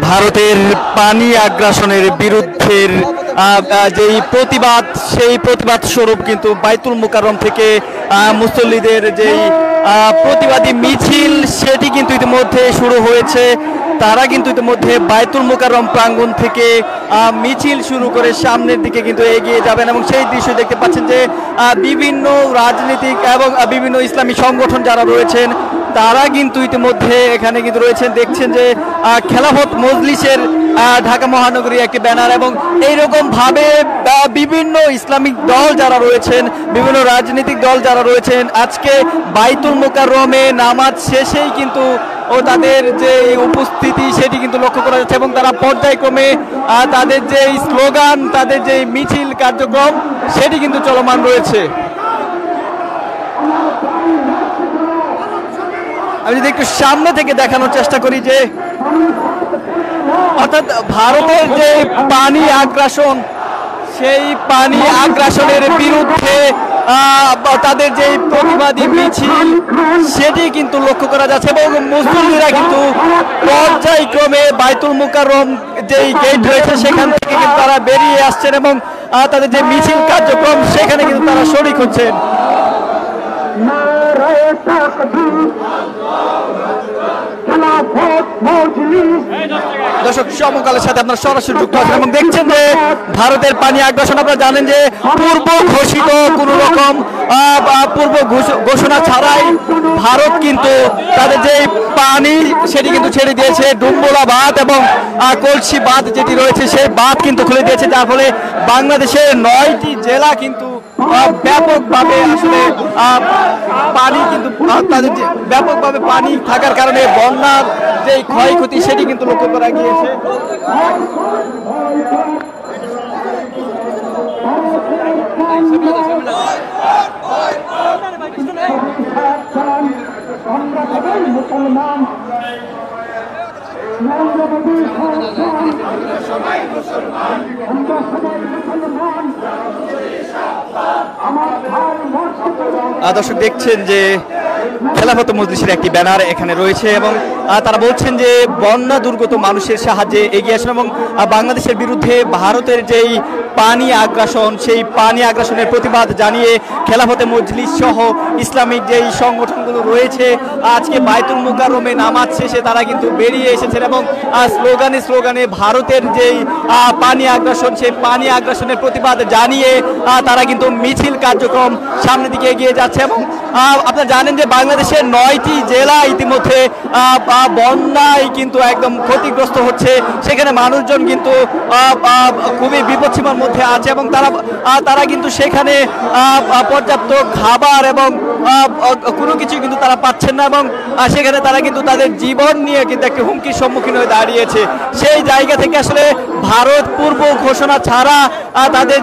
ভারতের পানি আগ্রাসনের বিরুদ্ধের যেই প্রতিবাদ, সেই প্রতিবাদ স্বরূপ কিন্তু বাইতুল মুকাররম থেকে মুসল্লিদের যেই প্রতিবাদী মিছিল সেটি কিন্তু ইতিমধ্যে শুরু হয়েছে। তারা কিন্তু ইতিমধ্যে বাইতুল মুকাররম প্রাঙ্গণ থেকে মিছিল শুরু করে সামনের দিকে কিন্তু এগিয়ে যাবেন এবং সেই দৃশ্য দেখতে পাচ্ছেন যে বিভিন্ন রাজনৈতিক এবং বিভিন্ন ইসলামী সংগঠন যারা রয়েছেন তারা কিন্তু ইতিমধ্যে এখানে কিন্তু রয়েছেন। দেখছেন যে খেলাফত মজলিসের ঢাকা মহানগরী একটি ব্যানার এবং এইরকম ভাবে বিভিন্ন ইসলামিক দল যারা রয়েছেন, বিভিন্ন রাজনৈতিক দল যারা রয়েছেন আজকে বাইতুল মুকাররমে নামাজ শেষেই কিন্তু তাদের যে উপস্থিতি সেটি কিন্তু লক্ষ্য করা যাচ্ছে এবং তারা পর্যায়ক্রমে তাদের যে স্লোগান, তাদের যে মিছিল কার্যক্রম সেটি কিন্তু চলমান রয়েছে। আমি যদি একটু সামনে থেকে দেখানোর চেষ্টা করি যে অর্থাৎ ভারতের যে পানি আগ্রাসন, সেই পানি আগ্রাসনের বিরুদ্ধে তাদের যে প্রতিবাদী মিছিল সেটি কিন্তু লক্ষ্য করা যাচ্ছে এবং মুসল্লিরা কিন্তু পর্যায়ক্রমে বাইতুল মুকাররম যেই গেট রয়েছে সেখান থেকে কিন্তু তারা বেরিয়ে আসছেন এবং তাদের যে মিছিল কার্যক্রম সেখানে কিন্তু তারা শরীক হচ্ছেন। দর্শক সমকালের সাথে আপনারা সরাসরি যুক্ত আছেন এবং দেখছেন যে ভারতের পানি আগ্রাসন, আপনারা জানেন যে পূর্ব ঘোষিত কোন রকম পূর্ব ঘোষণা ছাড়াই ভারত কিন্তু তাদের যে পানি সেটি কিন্তু ছেড়ে দিয়েছে। ডুম্বুলা বাঁধ এবং কলসি বাঁধ যেটি রয়েছে সেই বাঁধ কিন্তু খুলে দিয়েছে, যার ফলে বাংলাদেশের 9টি জেলা কিন্তু ব্যাপকভাবে আসলে পানি কিন্তু তাদের ব্যাপকভাবে পানি থাকার কারণে বন্যার যে ক্ষয়ক্ষতি সেটি কিন্তু লক্ষ্য করা গিয়েছে। দর্শক দেখছেন যে খেলাফত মজলিসের একটি ব্যানার এখানে রয়েছে এবং তারা বলছেন যে বন্যা দুর্গত মানুষের সাহায্যে এগিয়ে আসেন এবং বাংলাদেশের বিরুদ্ধে ভারতের যেই পানি আগ্রাসন, সেই পানি আগ্রাসনের প্রতিবাদ জানিয়ে খেলাফতে মজলিস সহ ইসলামিক যেই সংগঠনগুলো রয়েছে আজকে বাইতুল মুকাররমে নামাজ শেষে তারা কিন্তু বেরিয়ে এসেছেন এবং স্লোগানে স্লোগানে ভারতের যেই পানি আগ্রাসন, সেই পানি আগ্রাসনের প্রতিবাদ জানিয়ে তারা কিন্তু মিছিল কার্যক্রম সামনের দিকে এগিয়ে যাচ্ছে এবং আপনারা জানেন যে বাংলাদেশের 9টি জেলা ইতিমধ্যে বন্যায় কিন্তু একদম ক্ষতিগ্রস্ত হচ্ছে। সেখানে মানুষজন কিন্তু খুবই বিপদসীমার মধ্যে আছে এবং তারা কিন্তু সেখানে পর্যাপ্ত খাবার এবং কোনো কিছু কিন্তু তারা পাচ্ছেন না এবং সেখানে তারা কিন্তু তাদের জীবন নিয়ে কিন্তু একটি হুমকির সম্মুখীন হয়ে দাঁড়িয়েছে। সেই জায়গা থেকে আসলে ভারত পূর্ব ঘোষণা ছাড়া তাদের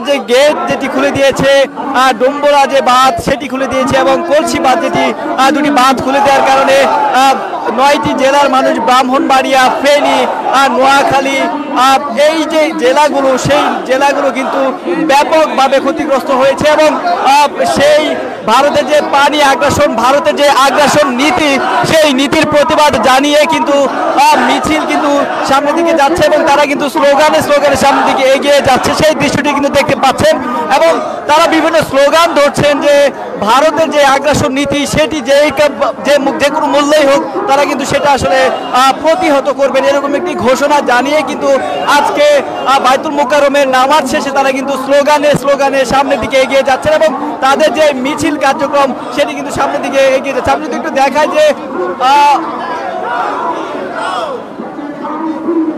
যে গেট যেটি খুলে দিয়েছে, ডুম্বুরা যে বাঁধ সেটি খুলে দিয়েছে এবং কলসি বাঁধ যেটি দুটি বাঁধ খুলে দেওয়ার কারণে 9টি জেলার মানুষ, ব্রাহ্মণবাড়িয়া, ফেনী, নোয়াখালী, এই যে জেলাগুলো সেই জেলাগুলো কিন্তু ব্যাপকভাবে ক্ষতিগ্রস্ত হয়েছে এবং সেই ভারতের যে পানি আগ্রাসন, ভারতের যে আগ্রাসন নীতি, সেই নীতির প্রতিবাদ জানিয়ে কিন্তু মিছিল কিন্তু সামনের দিকে যাচ্ছে এবং তারা কিন্তু স্লোগানে স্লোগানে সামনের দিকে এগিয়ে যাচ্ছে। সেই দৃশ্যটি কিন্তু দেখতে পাচ্ছেন এবং তারা বিভিন্ন স্লোগান ধরছেন যে ভারতের যে আগ্রাসন নীতি সেটি যে কোনো মূল্যেই হোক তারা কিন্তু সেটা আসলে প্রতিহত করবেন, এরকম একটি ঘোষণা জানিয়ে কিন্তু আজকে বাইতুল মুকাররমের নামাজ শেষে তারা কিন্তু স্লোগানে স্লোগানে সামনের দিকে এগিয়ে যাচ্ছেন এবং তাদের যে মিছিল কার্যক্রম সেটি কিন্তু সামনের দিকে এগিয়ে যাচ্ছে। আপনি যদি একটু দেখায় যে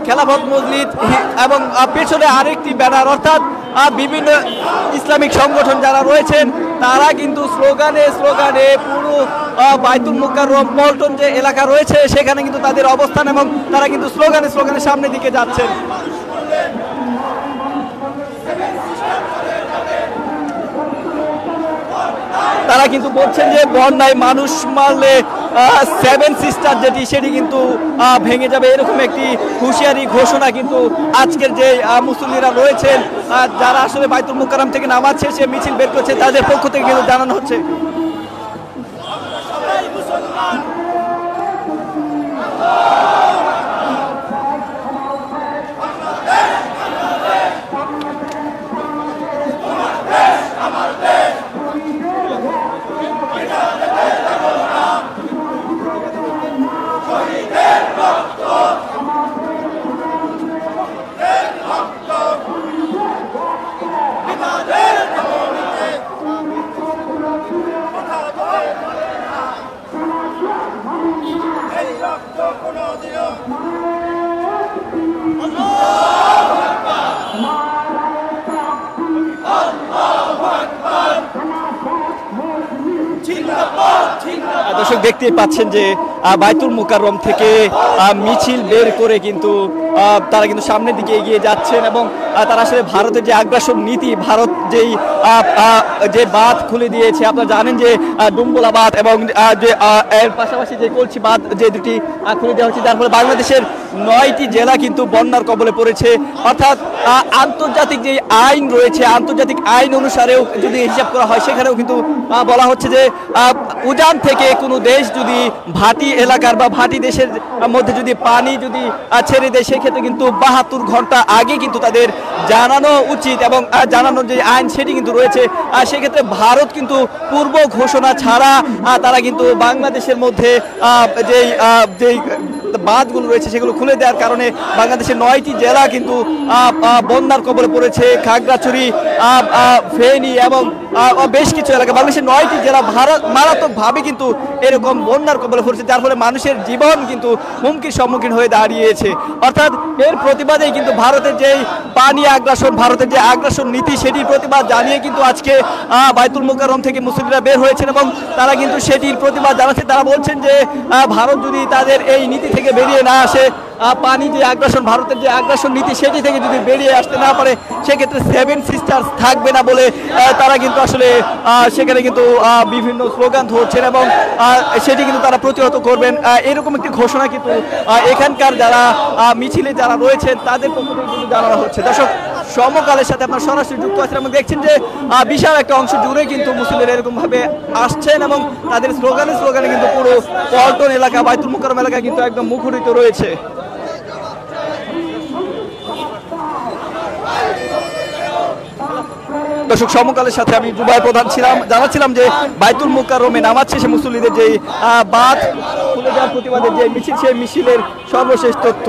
খেলাফত মজলিস এবং পেছনে আরেকটি ব্যানার, অর্থাৎ বিভিন্ন ইসলামিক সংগঠন যারা রয়েছেন তারা কিন্তু স্লোগানে স্লোগানে পুরো বাইতুল মুকাররম পল্টন যে এলাকা রয়েছে সেখানে কিন্তু তাদের অবস্থান এবং তারা কিন্তু স্লোগানে স্লোগানে সামনের দিকে যাচ্ছেন। তারা কিন্তু বলছেন যে বন্যায় মানুষ মারলে 7 সিস্টার যেটি সেটি কিন্তু ভেঙে যাবে, এরকম একটি হুঁশিয়ারি ঘোষণা কিন্তু আজকের যে মুসল্লিরা রয়েছেন যারা আসলে বাইতুল মুকাররম থেকে নামাজ শেষে মিছিল বের করছে তাদের পক্ষ থেকে কিন্তু জানানো হচ্ছে। দর্শক দেখতেই পাচ্ছেন যে বাইতুল মুকাররম থেকে মিছিল বের করে কিন্তু তারা কিন্তু সামনের দিকে এগিয়ে যাচ্ছেন এবং তারা আসলে ভারতের যে আগ্রাসন নীতি, ভারত যে বাঁধ খুলে দিয়েছে, আপনারা জানেন যে ডুম্বুলা বাঁধ এবং যে এর পাশাপাশি যে কলসি বাঁধ যে দুটি খুলে দেওয়া হচ্ছে, যার ফলে বাংলাদেশের 9টি জেলা কিন্তু বন্যার কবলে পড়েছে। অর্থাৎ আন্তর্জাতিক যে আইন রয়েছে, আন্তর্জাতিক আইন অনুসারেও যদি হিসাব করা হয় সেখানেও কিন্তু বলা হচ্ছে যে উজান থেকে কোনো দেশ যদি ভাটি এলাকার বা ভাটি দেশের মধ্যে যদি পানি যদি ছেড়ে দেয় সেক্ষেত্রে কিন্তু 72 ঘন্টা আগে কিন্তু তাদের জানানো উচিত এবং জানানোর যে আইন সেটি কিন্তু রয়েছে। সেক্ষেত্রে ভারত কিন্তু পূর্ব ঘোষণা ছাড়া তারা কিন্তু বাংলাদেশের মধ্যে যেই বাঁধগুলো রয়েছে সেগুলো খুলে দেওয়ার কারণে বাংলাদেশের 9টি জেলা কিন্তু বন্যার কবলে পড়েছে। খাগড়াছড়ি, ফেনী এবং বেশ কিছু এলাকা, বাংলাদেশের 9টি জেলা মারাত্মকভাবে কিন্তু এরকম বন্যার কবলে পড়েছে, যার ফলে মানুষের জীবন কিন্তু হুমকির সম্মুখীন হয়ে দাঁড়িয়েছে। অর্থাৎ এর প্রতিবাদেই কিন্তু ভারতের যেই পানি আগ্রাসন, ভারতের যে আগ্রাসন নীতি সেটির প্রতিবাদ জানিয়ে কিন্তু আজকে বাইতুল মুকাররম থেকে মুসলিমরা বের হয়েছেন এবং তারা কিন্তু সেটির প্রতিবাদ জানাচ্ছে। তারা বলছেন যে ভারত যদি তাদের এই নীতি থেকে বেরিয়ে না আসে, পানি যে আগ্রাসন, ভারতের যে আগ্রাসন নীতি সেটি থেকে যদি বেরিয়ে আসতে না পারে সেক্ষেত্রে 7 সিস্টার্স থাকবে না বলে তারা কিন্তু আসলে সেখানে কিন্তু বিভিন্ন স্লোগান ধরছেন এবং সেটি কিন্তু তারা প্রতিহত করবেন, এরকম একটি ঘোষণা কিন্তু এখানকার যারা মিছিলে যারা রয়েছেন তাদের পক্ষ থেকে কিন্তু জানানো হচ্ছে। দর্শক, সমকালের সাথে আপনার সরাসরি যুক্ত আছেন এবং দেখছেন যে বিশাল একটা অংশ জুড়ে কিন্তু মুসলিমরা এরকম ভাবে আসছেন এবং তাদের স্লোগানে কিন্তু পুরো পল্টন এলাকা, বাইতুল মুকাররম এলাকা কিন্তু একদম মুখরিত রয়েছে। দর্শক, সমকালের সাথে আমি জুবাই প্রধান জানাচ্ছিলাম যে বাইতুল মুকাররমে নামাজ শেষে মুসল্লিদের যে বাঁধ খুলে দেওয়ার প্রতিবাদের যে মিছিল, সেই মিছিলের সর্বশেষ তথ্য।